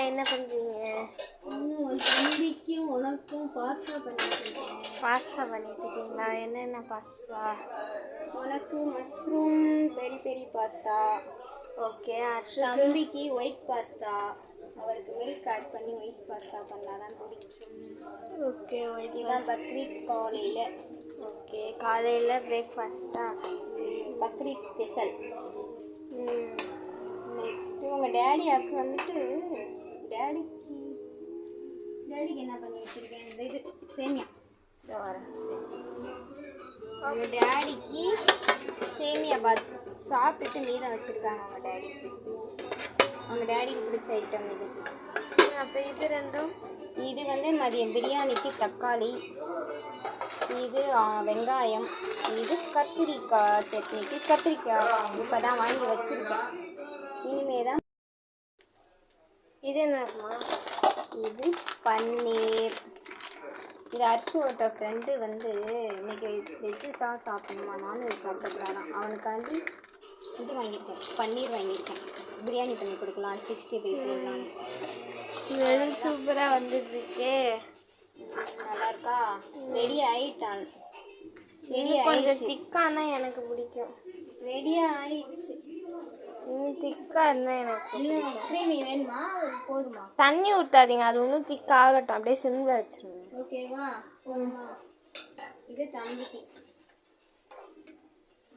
என்ன பண்ணுறீங்க? உன் தம்பிக்கும் உனக்கும் பாஸ்தா பண்ணிட்டுருக்கேன். பாஸ்தா பண்ணிட்டு இருக்கீங்களா? என்னென்ன பாஸ்தா? உனக்கு மஷ்ரூம் பெரி பெரி பாஸ்தா. ஓகே. தம்பிக்கு ஒயிட் பாஸ்தா. அவருக்கு மில்க் ஆட் பண்ணி ஒயிட் பாஸ்தா பண்ணால் தான் பிடிக்கும். ஓகே. ஒயிட் இதான் பக்ரீத் காலையில். ஓகே. காலையில் பிரேக்ஃபாஸ்ட்டா? பக்ரீத் ஸ்பெஷல். நெக்ஸ்ட்டு உங்கள் டேடியாக்கு வந்துட்டு டேடிக்கு என்ன பண்ணி வச்சுருக்கேன்? இந்த இது சேமியா. இதை வரேன். உங்கள் டேடிக்கு சேமியா பாத் சாப்பிட்டுட்டு மீதம் வச்சுருக்காங்க உங்கள் டேடிக்கு பிடிச்ச ஐட்டம் இது. அப்போ இது ரெண்டும்? இது வந்து மதியம் பிரியாணிக்கு தக்காளி, இது வெங்காயம், இது கத்திரிக்காய் சட்னிக்கு கத்திரிக்காய். இப்போ தான் வாங்கி வச்சுருக்கேன். இனிமே தான். இது என்னம்மா? இது பன்னீர். இது அரிசியோட ஃப்ரெண்டு வந்து இன்னைக்கு வெஜ்ஜு சாப்பிடணுமா, நான்வெஜ் சாப்பிடக்கூடாதான். அவனுக்காண்டி இது வாங்கியிருக்கேன், பன்னீர் வாங்கியிருக்கேன். பிரியாணி பண்ணி கொடுக்கலாம், 65 போடலான்னு. ஸ்மெல் சூப்பராக வந்துட்டுருக்கே. நல்லா இருக்கா? ரெடி ஆகிட்டான். கொஞ்சம் திக்கானா எனக்கு பிடிக்கும். ரெடியாக ஆயிடுச்சு. இன்னும் திக்காக இருந்தால் எனக்கு இன்னும் க்ரீமி வேணுமா? போதுமா? தண்ணி ஊற்றாதீங்க, அது இன்னும் திக்காகட்டும். அப்படியே சிம்மில் வச்சுருங்க. ஓகேவா? போதுமா? இது தம்பிக்கு.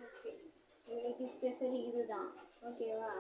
ஓகே, இன்னைக்கு ஸ்பெஷல் இதுதான். ஓகேவா?